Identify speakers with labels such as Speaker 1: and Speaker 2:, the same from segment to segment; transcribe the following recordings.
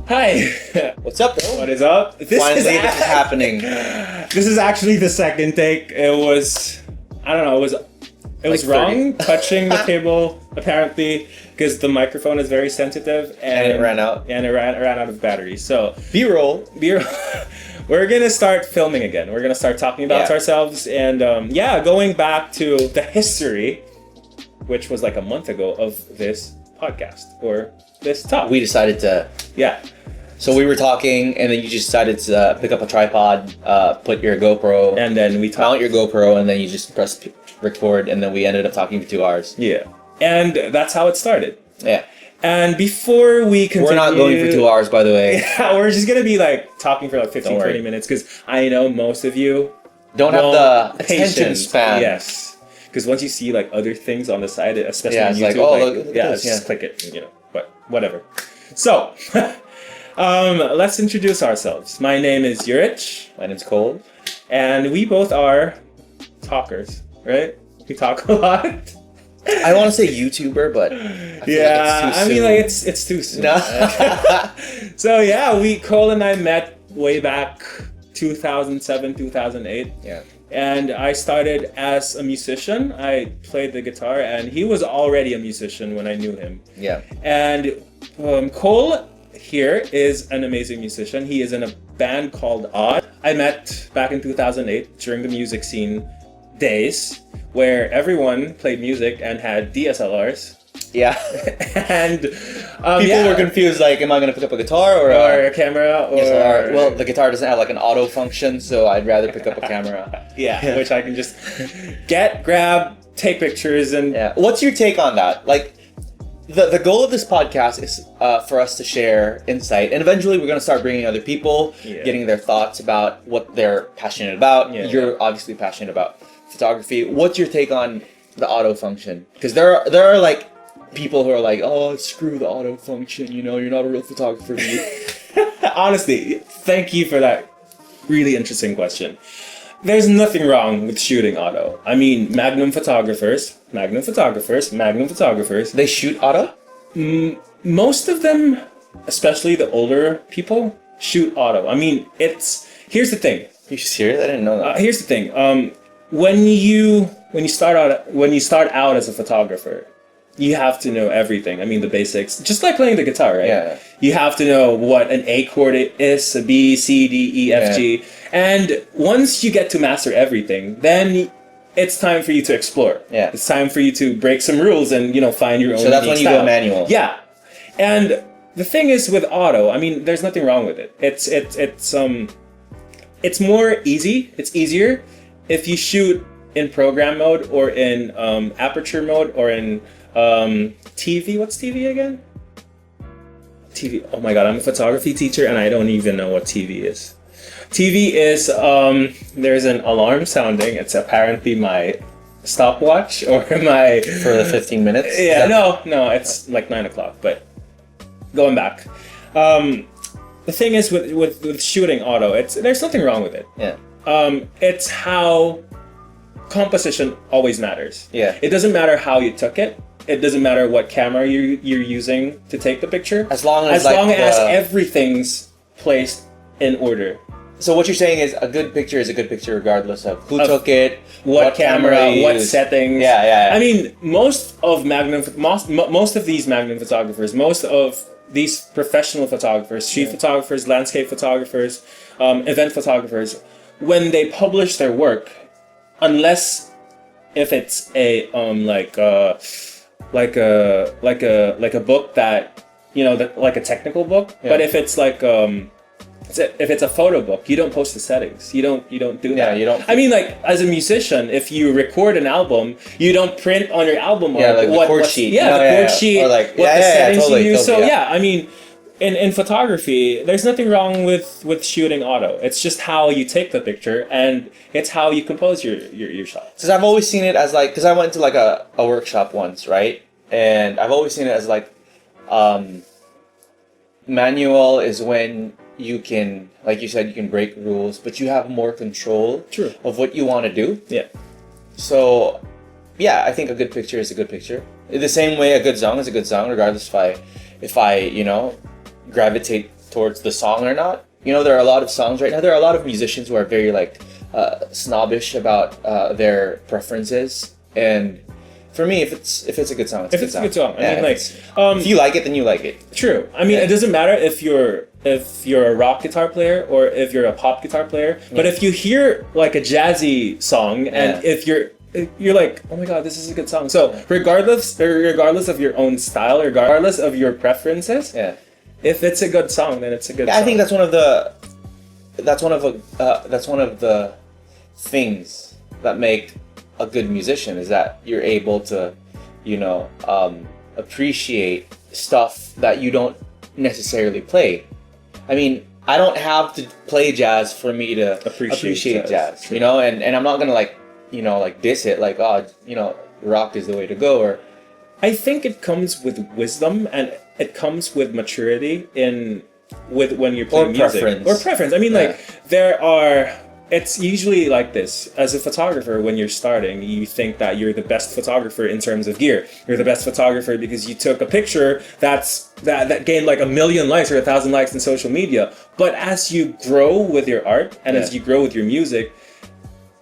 Speaker 1: Hi.
Speaker 2: What's up, bro?
Speaker 1: What is up?
Speaker 2: Finally, this is happening.
Speaker 1: This is actually the second take. It was, I don't know, it was wrong touching the cable apparently because the microphone is very sensitive
Speaker 2: and it ran out.
Speaker 1: And it ran out of battery. So
Speaker 2: B-roll.
Speaker 1: We're gonna start filming again. We're gonna start talking about ourselves and going back to the history, which was like a month ago of this podcast or this talk.
Speaker 2: We decided to.
Speaker 1: Yeah.
Speaker 2: So we were talking, and then you just decided to pick up a tripod, put your GoPro,
Speaker 1: and then we
Speaker 2: mount your GoPro, and then you just press record, and then we ended up talking for 2 hours.
Speaker 1: Yeah, and that's how it started.
Speaker 2: Yeah.
Speaker 1: And before we continue...
Speaker 2: We're not going for 2 hours, by the way.
Speaker 1: Yeah, we're just going to be like talking for like 15, 20 minutes, because I know most of you
Speaker 2: don't have the attention span.
Speaker 1: Yes. Because once you see like other things on the side, especially on YouTube,
Speaker 2: like, look at this,
Speaker 1: just click it, but whatever. So... let's introduce ourselves. My name is Urich.
Speaker 2: My name's Cole.
Speaker 1: And we both are talkers, right? We talk a lot.
Speaker 2: I want to say YouTuber, but
Speaker 1: it's too soon. No. So yeah, Cole and I met way back 2007, 2008.
Speaker 2: Yeah.
Speaker 1: And I started as a musician. I played the guitar, and he was already a musician when I knew him.
Speaker 2: Yeah.
Speaker 1: And Cole here is an amazing musician. He is in a band called Odd. I met back in 2008 during the music scene days where everyone played music and had DSLRs.
Speaker 2: Yeah.
Speaker 1: And
Speaker 2: people were confused, like, am I going to pick up a guitar or
Speaker 1: a camera? Or
Speaker 2: DSLR? Well, the guitar doesn't have like an auto function, so I'd rather pick up a camera.
Speaker 1: Yeah, which I can just grab, take pictures and...
Speaker 2: Yeah. What's your take on that? Like, The goal of this podcast is for us to share insight, and eventually we're going to start bringing other people, getting their thoughts about what they're passionate about. You're obviously passionate about photography. What's your take on the auto function? Because there are like people who are like, oh, screw the auto function, you're not a real photographer.
Speaker 1: Honestly, thank you for that really interesting question. There's nothing wrong with shooting auto. I mean, Magnum photographers.
Speaker 2: They shoot auto?
Speaker 1: Most of them, especially the older people, shoot auto. I mean, here's the thing.
Speaker 2: You serious? I didn't know that.
Speaker 1: Here's the thing. When you start out as a photographer, you have to know everything. I mean, the basics. Just like playing the guitar, right?
Speaker 2: Yeah.
Speaker 1: You have to know what an A chord is, a B, C, D, E, F, G. And once you get to master everything, then it's time for you to explore.
Speaker 2: Yeah.
Speaker 1: It's time for you to break some rules and, find your own
Speaker 2: So that's when you go manual.
Speaker 1: Yeah. And the thing is with auto, I mean, there's nothing wrong with it. It's more easy. It's easier if you shoot in program mode or in aperture mode or in TV. What's TV again? TV. Oh my God, I'm a photography teacher and I don't even know what TV is. TV is, there's an alarm sounding. It's apparently my stopwatch or my...
Speaker 2: For the 15 minutes?
Speaker 1: Yeah, no, it's like 9 o'clock, but going back. The thing is with shooting auto, there's nothing wrong with it.
Speaker 2: Yeah.
Speaker 1: It's how composition always matters.
Speaker 2: Yeah.
Speaker 1: It doesn't matter how you took it. It doesn't matter what camera you're using to take the picture.
Speaker 2: As long as
Speaker 1: everything's placed in order.
Speaker 2: So what you're saying is a good picture is a good picture regardless of who took it,
Speaker 1: what camera, what settings.
Speaker 2: Yeah.
Speaker 1: I mean, most of these Magnum photographers, most of these professional photographers, street photographers, landscape photographers, event photographers, when they publish their work, unless if it's a like a book that like a technical book, but if it's like if it's a photo book, you don't post the settings. You don't do that.
Speaker 2: Yeah, you don't.
Speaker 1: I mean, like as a musician, if you record an album, you don't print on your album art
Speaker 2: the chord sheet.
Speaker 1: the chord sheet,
Speaker 2: or like
Speaker 1: what the settings
Speaker 2: totally,
Speaker 1: you use.
Speaker 2: Totally,
Speaker 1: I mean, in photography, there's nothing wrong with shooting auto. It's just how you take the picture, and it's how you compose your shots.
Speaker 2: Because I've always seen it as like, because I went to like a workshop once, right? And I've always seen it as like, manual is when you can, like you said, you can break rules, but you have more control of what you want to do.
Speaker 1: Yeah.
Speaker 2: So, yeah, I think a good picture is a good picture. In the same way, a good song is a good song, regardless if I gravitate towards the song or not. You know, there are a lot of songs right now. There are a lot of musicians who are very like snobbish about their preferences. And for me, if it's a good song, it's a good song.
Speaker 1: I mean, like,
Speaker 2: if you like it, then you like it.
Speaker 1: True. I mean, it doesn't matter if you're a rock guitar player or if you're a pop guitar player. Yeah. But if you hear like a jazzy song, and if you're like, oh my god, this is a good song. So regardless of your own style, regardless of your preferences, if it's a good song, then it's a good song.
Speaker 2: I think that's one of the things that make a good musician, is that you're able to, you know, appreciate stuff that you don't necessarily play. I mean, I don't have to play jazz for me to appreciate jazz, you know, and I'm not gonna like, you know, like diss it, like, oh, you know, rock is the way to go. Or
Speaker 1: I think it comes with wisdom, and it comes with maturity when you're playing music. Or preference. I mean, like, it's usually like this. As a photographer, when you're starting, you think that you're the best photographer in terms of gear. You're the best photographer because you took a picture that gained like 1 million likes or 1,000 likes in social media. But as you grow with your art, and as you grow with your music,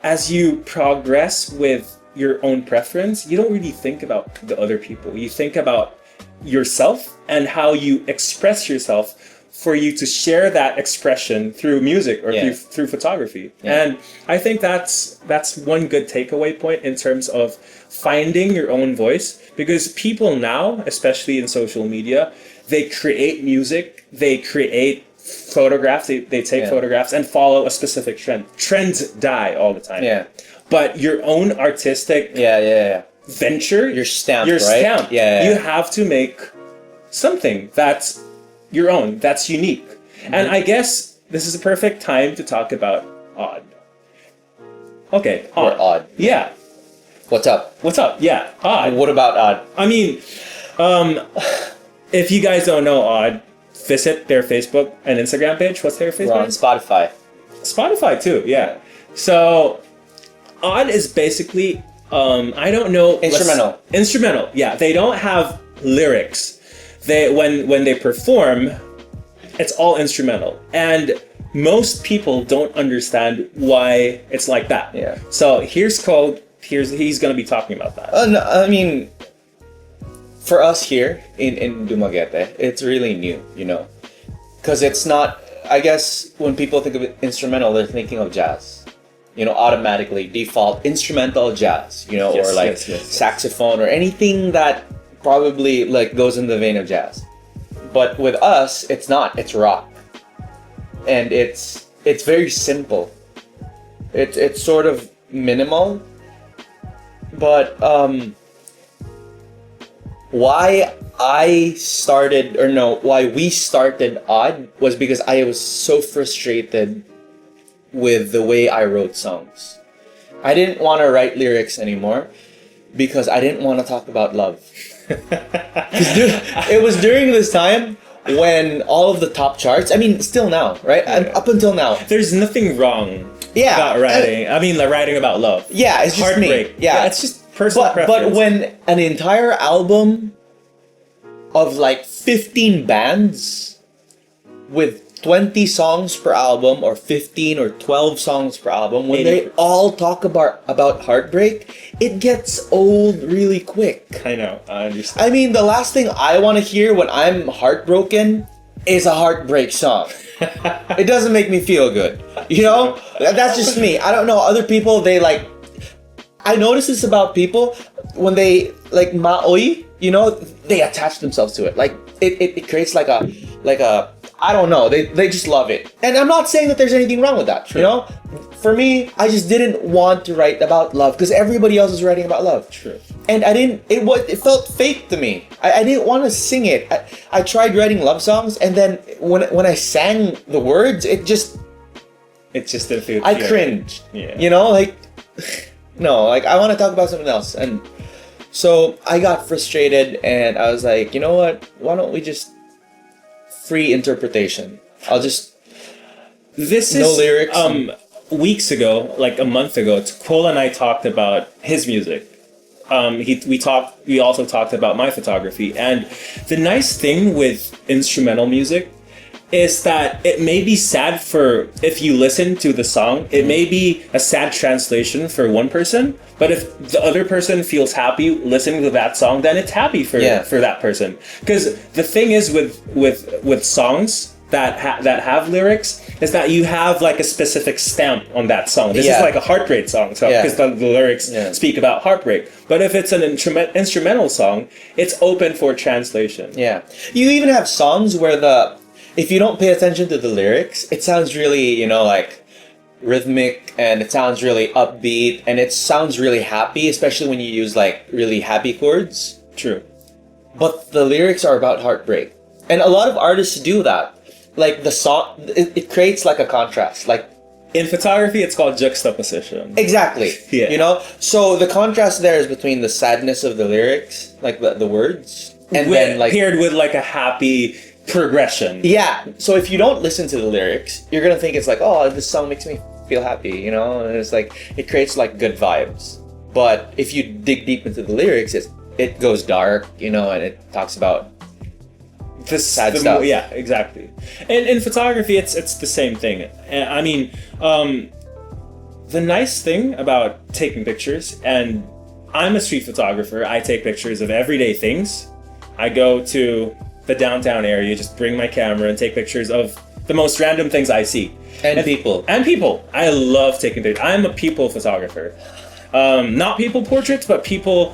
Speaker 1: as you progress with your own preference, you don't really think about the other people. You think about yourself and how you express yourself, for you to share that expression through music or through photography. And I think that's one good takeaway point in terms of finding your own voice, because people now, especially in social media, they create music, they create photographs, they take photographs and follow a specific trend. Trends die all the time. But your own artistic venture, your stamp, right? You have to make something that's your own, that's unique. And I guess this is a perfect time to talk about Odd. Okay, Odd.
Speaker 2: Or Odd.
Speaker 1: Yeah.
Speaker 2: What's up?
Speaker 1: Yeah, Odd.
Speaker 2: What about Odd?
Speaker 1: I mean, if you guys don't know Odd, visit their Facebook and Instagram page. What's their Facebook?
Speaker 2: We're on Spotify.
Speaker 1: Spotify too, yeah. So Odd is basically, I don't know. Instrumental, yeah. They don't have lyrics. When they perform, it's all instrumental, and most people don't understand why it's like that. Yeah. So he's going to be talking about that.
Speaker 2: No, I mean, for us here in Dumaguete, it's really new, you know, because it's not. I guess when people think of instrumental, they're thinking of jazz, you know, automatically default instrumental jazz, you know, or like saxophone or anything that probably like goes in the vein of jazz. But with us, it's not. It's rock, and it's very simple. It's sort of minimal, but why we started Odd was because I was so frustrated with the way I wrote songs. I didn't want to write lyrics anymore because I didn't want to talk about love. It was during this time when all of the top charts, I mean, still now, right? Up until now,
Speaker 1: there's nothing wrong about writing. I mean, like writing about love.
Speaker 2: Yeah, it's just
Speaker 1: heartbreak.
Speaker 2: Me. Yeah,
Speaker 1: it's just personal preference.
Speaker 2: But when an entire album of like 15 bands with 20 songs per album, or 15 or 12 songs per album, when they all talk about heartbreak, it gets old really quick.
Speaker 1: I know, I understand.
Speaker 2: I mean, the last thing I want to hear when I'm heartbroken is a heartbreak song. It doesn't make me feel good, you know? That's just me. I don't know, other people, they like... I notice this about people, when they like maoi, you know, they attach themselves to it. Like, it creates like a I don't know, they just love it. And I'm not saying that there's anything wrong with that, you know? For me, I just didn't want to write about love because everybody else is writing about love.
Speaker 1: True.
Speaker 2: And it felt fake to me. I didn't want to sing it. I tried writing love songs, and then when I sang the words, it just
Speaker 1: didn't feel.
Speaker 2: I cringed. Yeah. You know, like, no, like I want to talk about something else. And so I got frustrated, and I was like, you know what? Why don't we just free interpretation? I'll just no lyrics.
Speaker 1: Weeks ago, like a month ago, Cole and I talked about his music. We also talked about my photography, and the nice thing with instrumental music is that it may be sad for, if you listen to the song, it may be a sad translation for one person, but if the other person feels happy listening to that song, then it's happy for that person. Because the thing is with songs that have lyrics is that you have like a specific stamp on that song. This is like a heartbreak song, so because the lyrics speak about heartbreak. But if it's an instrumental song, it's open for translation.
Speaker 2: Yeah, you even have songs where if you don't pay attention to the lyrics, it sounds really, like rhythmic, and it sounds really upbeat, and it sounds really happy, especially when you use like really happy chords.
Speaker 1: True.
Speaker 2: But the lyrics are about heartbreak, and a lot of artists do that. Like the song, it creates like a contrast. Like
Speaker 1: in photography, it's called juxtaposition.
Speaker 2: Exactly. Yeah. So the contrast there is between the sadness of the lyrics, like the words, and then like
Speaker 1: paired with like a happy progression.
Speaker 2: Yeah. So if you don't listen to the lyrics, you're gonna think it's like, oh, this song makes me feel happy, and it's like it creates like good vibes. But if you dig deep into the lyrics, it goes dark, and it talks about this sad stuff.
Speaker 1: Yeah, exactly. And in photography, it's the same thing. I mean, the nice thing about taking pictures, and I'm a street photographer. I take pictures of everyday things. I go to the downtown area, just bring my camera and take pictures of the most random things I see.
Speaker 2: And people.
Speaker 1: I love taking pictures. I'm a people photographer. Not people portraits, but people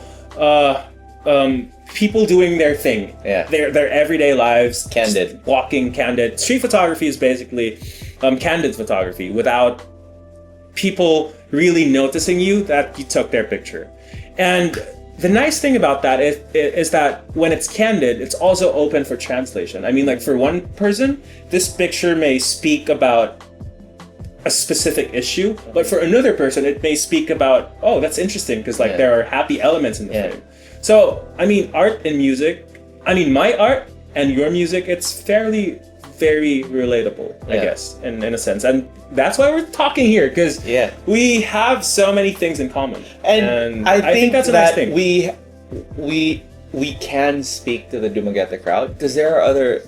Speaker 1: doing their thing.
Speaker 2: Yeah.
Speaker 1: Their everyday lives.
Speaker 2: Candid.
Speaker 1: Walking candid. Street photography is basically candid photography without people really noticing you that you took their picture. And the nice thing about that is that when it's candid, it's also open for translation. I mean, like for one person, this picture may speak about a specific issue, but for another person, it may speak about, oh, that's interesting because there are happy elements in the frame. So, I mean, art and music, my art and your music, it's fairly, very relatable, I guess, in a sense. And that's why we're talking here, because we have so many things in common. And I think that's a nice thing.
Speaker 2: We can speak to the Dumaguete crowd, because there are other,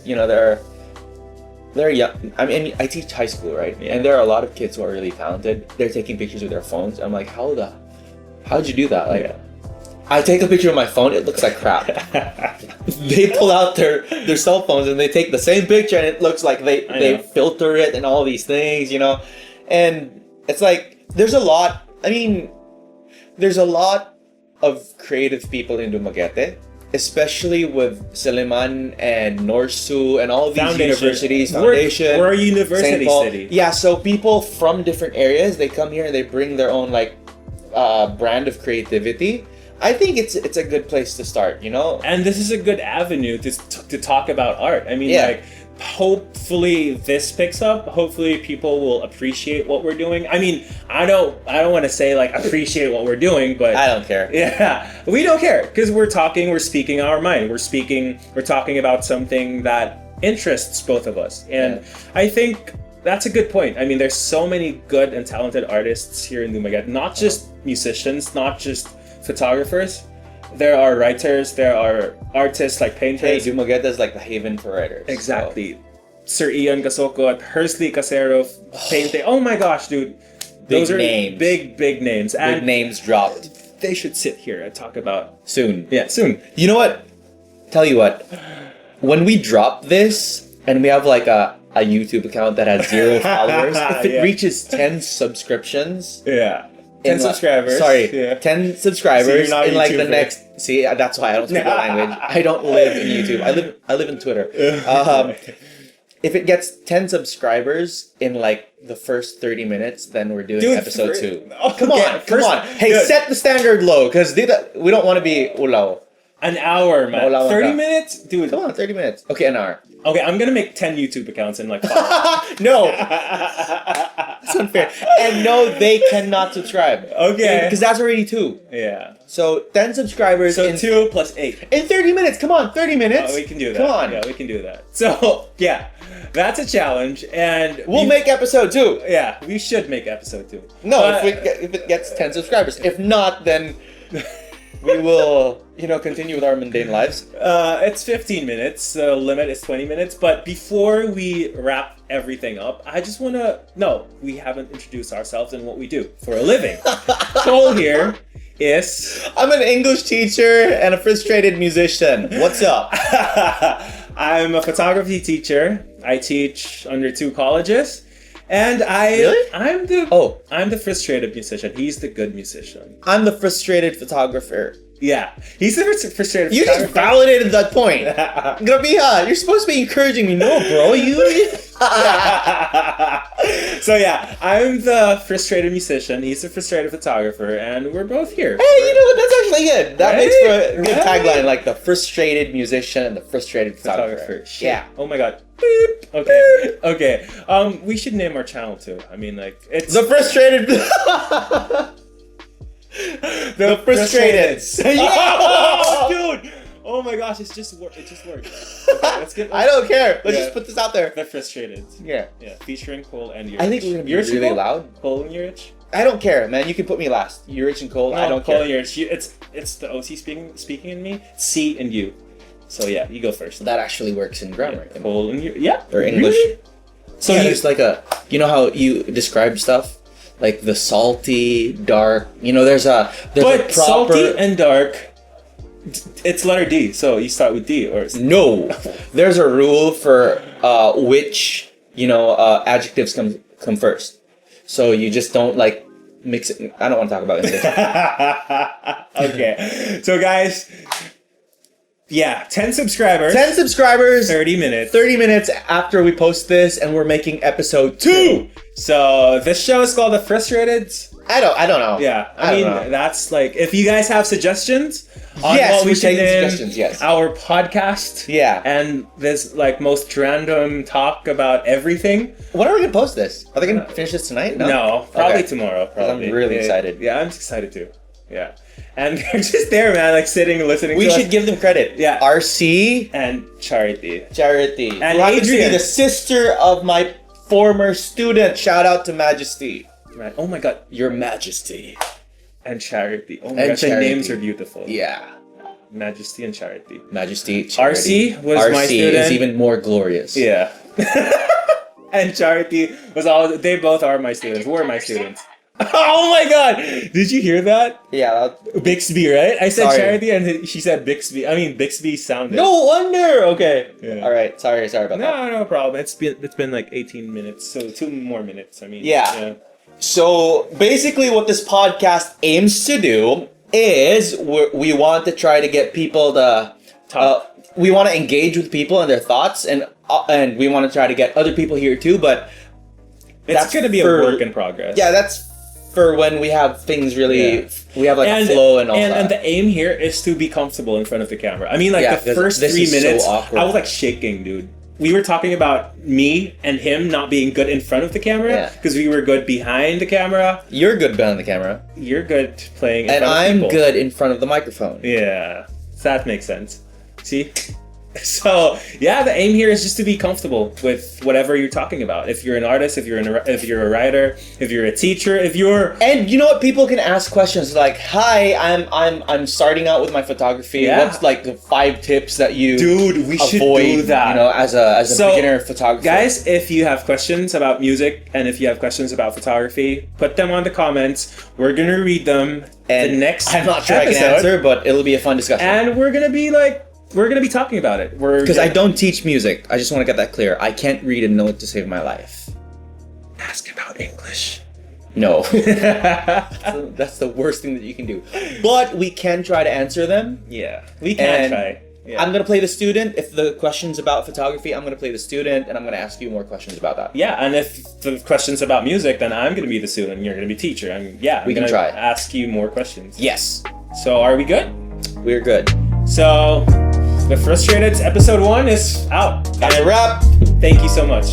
Speaker 2: they're young. I teach high school, right? Yeah. And there are a lot of kids who are really talented. They're taking pictures with their phones. I'm like, how'd you do that? Like, I take a picture of my phone, it looks like crap. They pull out their cell phones and they take the same picture, and it looks like they filter it and all these things, And it's like, there's a lot of creative people in Dumaguete, especially with Siliman and Norsu and all of these universities, Foundation.
Speaker 1: We're a university city.
Speaker 2: Yeah, so people from different areas, they come here and they bring their own brand of creativity. I think it's a good place to start,
Speaker 1: And this is a good avenue to talk about art. I mean, hopefully this picks up. Hopefully people will appreciate what we're doing. I mean, I don't want to say appreciate what we're doing, but
Speaker 2: I don't care.
Speaker 1: Yeah, we don't care because we're speaking our mind. We're talking about something that interests both of us, and I think that's a good point. I mean, there's so many good and talented artists here in Dumaguete, not just musicians, not just photographers. There are writers, there are artists like painters.
Speaker 2: Hey, Dumaguete is like the haven for writers.
Speaker 1: Exactly. So. Sir Ian Casocot, Hersley Casero, Painte. Oh my gosh, dude. Those are names. Big names.
Speaker 2: And big names dropped.
Speaker 1: They should sit here and talk about
Speaker 2: soon.
Speaker 1: Yeah, soon.
Speaker 2: You know what? Tell you what. When we drop this and we have a YouTube account that has 0 followers, if it reaches 10 subscriptions.
Speaker 1: Yeah. 10 subscribers.
Speaker 2: 10 subscribers
Speaker 1: so
Speaker 2: in the next. See, that's why I don't speak the language. I don't live in YouTube. I live in Twitter. If it gets 10 subscribers in the first 30 minutes, then we're doing episode 2.
Speaker 1: Oh,
Speaker 2: come on. Hey, set the standard low, because we don't want to be ulaw.
Speaker 1: An hour, man. 30 minutes? Dude.
Speaker 2: Come on, 30 minutes. Okay, an hour.
Speaker 1: Okay, I'm gonna make 10 YouTube accounts in 5.
Speaker 2: No! It's unfair. And no, they cannot subscribe.
Speaker 1: Okay.
Speaker 2: Because that's already 2.
Speaker 1: Yeah.
Speaker 2: So 10 subscribers.
Speaker 1: So 2 plus 8.
Speaker 2: In 30 minutes. Come on, 30 minutes.
Speaker 1: We can do that.
Speaker 2: Come on.
Speaker 1: Yeah, we can do that. So, yeah. That's a challenge, and
Speaker 2: we'll make episode 2.
Speaker 1: Yeah, we should make episode 2.
Speaker 2: No, if it gets 10 subscribers. If not, then we will, continue with our mundane lives.
Speaker 1: It's 15 minutes. The limit is 20 minutes. But before we wrap everything up, I just want to... No, we haven't introduced ourselves and what we do for a living. Cole here is...
Speaker 2: I'm an English teacher and a frustrated musician. What's up?
Speaker 1: I'm a photography teacher. I teach under 2 colleges. And
Speaker 2: Really?
Speaker 1: I'm the frustrated musician. He's the good musician.
Speaker 2: I'm the frustrated photographer.
Speaker 1: Yeah, he's the frustrated
Speaker 2: You
Speaker 1: photographer.
Speaker 2: just validated that point. Grabiha, you're supposed to be encouraging me. No, bro, you...
Speaker 1: So yeah, I'm the frustrated musician. He's the frustrated photographer, and we're both here.
Speaker 2: Hey, you know what? That's actually good. That
Speaker 1: Right?
Speaker 2: makes for a good
Speaker 1: Right?
Speaker 2: tagline, like the frustrated musician and the frustrated photographer.
Speaker 1: Shit.
Speaker 2: Yeah.
Speaker 1: Oh my god. Beep. Okay. Okay. We should name our channel too. I mean, like it's
Speaker 2: The frustrated... the frustrated.
Speaker 1: Oh, dude. Oh my gosh, it just worked. Okay, let's get.
Speaker 2: I don't care. Let's
Speaker 1: Yeah.
Speaker 2: just put this out there.
Speaker 1: The frustrated.
Speaker 2: Yeah.
Speaker 1: Yeah. Featuring Cole and Urich.
Speaker 2: I think we're gonna be
Speaker 1: Urich and
Speaker 2: really
Speaker 1: Cole?
Speaker 2: loud.
Speaker 1: Cole and Urich.
Speaker 2: I don't care, man. You can put me last. Urich and Cole. I don't
Speaker 1: Cole
Speaker 2: care.
Speaker 1: and Urich. It's the OC speaking in me. C and U. So yeah, you go first.
Speaker 2: That actually works in grammar.
Speaker 1: Yeah, Cole and Urich. Yeah.
Speaker 2: Or English.
Speaker 1: Really? So
Speaker 2: yeah,
Speaker 1: you
Speaker 2: there's like a... You know how you describe stuff? Like the salty, dark... there's a
Speaker 1: but
Speaker 2: proper...
Speaker 1: salty and dark. It's letter D, so you start with D, or
Speaker 2: No, there's a rule for which adjectives come first. So you just don't like mix it. I don't want to talk about English.
Speaker 1: Okay. So guys, yeah, 10 subscribers.
Speaker 2: 10 subscribers.
Speaker 1: 30 minutes.
Speaker 2: 30 minutes after we post this, and we're making episode 2.
Speaker 1: So this show is called The Frustrated.
Speaker 2: I don't know.
Speaker 1: Yeah,
Speaker 2: I
Speaker 1: I mean
Speaker 2: don't know.
Speaker 1: that's like if you guys have suggestions on
Speaker 2: Yes,
Speaker 1: what we
Speaker 2: we're
Speaker 1: should
Speaker 2: taking
Speaker 1: name
Speaker 2: suggestions, yes.
Speaker 1: our podcast.
Speaker 2: Yeah.
Speaker 1: And this like most random talk about everything.
Speaker 2: When are we gonna post this? Are they gonna finish this tonight?
Speaker 1: No, probably
Speaker 2: Okay.
Speaker 1: tomorrow. Probably.
Speaker 2: I'm really
Speaker 1: Yeah,
Speaker 2: excited.
Speaker 1: Yeah, I'm excited too. Yeah, and they're just there, man, like sitting and listening.
Speaker 2: We
Speaker 1: to
Speaker 2: should
Speaker 1: us.
Speaker 2: give them credit.
Speaker 1: Yeah.
Speaker 2: RC
Speaker 1: And Charity.
Speaker 2: Charity.
Speaker 1: And
Speaker 2: who happens to be
Speaker 1: Adrian.
Speaker 2: the sister of my former student. Shout out to Majesty.
Speaker 1: Right. Oh my god.
Speaker 2: Your Majesty.
Speaker 1: And Charity. Oh my
Speaker 2: And
Speaker 1: gosh, the
Speaker 2: Charity.
Speaker 1: names are beautiful.
Speaker 2: Yeah.
Speaker 1: Majesty and Charity.
Speaker 2: Majesty. Charity.
Speaker 1: RC was my student.
Speaker 2: is even more glorious.
Speaker 1: Yeah. And Charity was all. They both are my students. Were my students. Oh my god! Did you hear that?
Speaker 2: Yeah.
Speaker 1: Bixby, right? I said
Speaker 2: Sorry.
Speaker 1: Charity and she said Bixby. I mean Bixby sounded.
Speaker 2: No wonder. Okay.
Speaker 1: Yeah.
Speaker 2: All right. Sorry about that.
Speaker 1: No problem. It's been like 18 minutes, so 2 more minutes. I mean.
Speaker 2: Yeah. So basically, what this podcast aims to do is we want to try to get people to we want to engage with people and their thoughts, and we want to try to get other people here too. But
Speaker 1: It's gonna be a work in progress.
Speaker 2: Yeah, that's for when we have things really.
Speaker 1: Yeah.
Speaker 2: We have like a flow and all that.
Speaker 1: And the aim here is to be comfortable in front of the camera. I mean, like
Speaker 2: Yeah,
Speaker 1: the first
Speaker 2: this
Speaker 1: 3
Speaker 2: is so
Speaker 1: minutes,
Speaker 2: awkward.
Speaker 1: I was like shaking, dude. We were talking about me and him not being good in front of the camera
Speaker 2: Yeah.
Speaker 1: because we were good behind the camera.
Speaker 2: You're good behind the camera,
Speaker 1: You're good playing in
Speaker 2: and
Speaker 1: front of
Speaker 2: I'm
Speaker 1: people.
Speaker 2: good in front of the microphone.
Speaker 1: Yeah, so that makes sense. See? So yeah, the aim here is just to be comfortable with whatever you're talking about. If you're an artist, if you're a writer, if you're a teacher, if you're
Speaker 2: And you know what? People can ask questions like, "Hi, I'm starting out with my photography.
Speaker 1: Yeah.
Speaker 2: What's like the 5 tips that you
Speaker 1: dude, we should
Speaker 2: avoid?
Speaker 1: do that.
Speaker 2: As a
Speaker 1: So,
Speaker 2: beginner photographer."
Speaker 1: Guys, if you have questions about music and if you have questions about photography, put them on the comments. We're gonna read them
Speaker 2: and
Speaker 1: the next
Speaker 2: I'm not sure
Speaker 1: episode,
Speaker 2: I can answer, but it'll be a fun discussion.
Speaker 1: and we're gonna be talking about it.
Speaker 2: Because I don't teach music, I just want to get that clear. I can't read a note to save my life.
Speaker 1: ask about English.
Speaker 2: No, that's the worst thing that you can do. But we can try to answer them.
Speaker 1: Yeah, we can
Speaker 2: And
Speaker 1: try. Yeah.
Speaker 2: I'm gonna play the student. If the question's about photography, I'm gonna play the student, and I'm gonna ask you more questions about that.
Speaker 1: Yeah, and if the question's about music, then I'm gonna be the student and you're gonna be teacher. I'm
Speaker 2: We can
Speaker 1: gonna
Speaker 2: try.
Speaker 1: ask you more questions.
Speaker 2: Yes,
Speaker 1: So are we good?
Speaker 2: we're good.
Speaker 1: So the Frustrated episode 1 is out.
Speaker 2: That's a wrap.
Speaker 1: Thank you so much.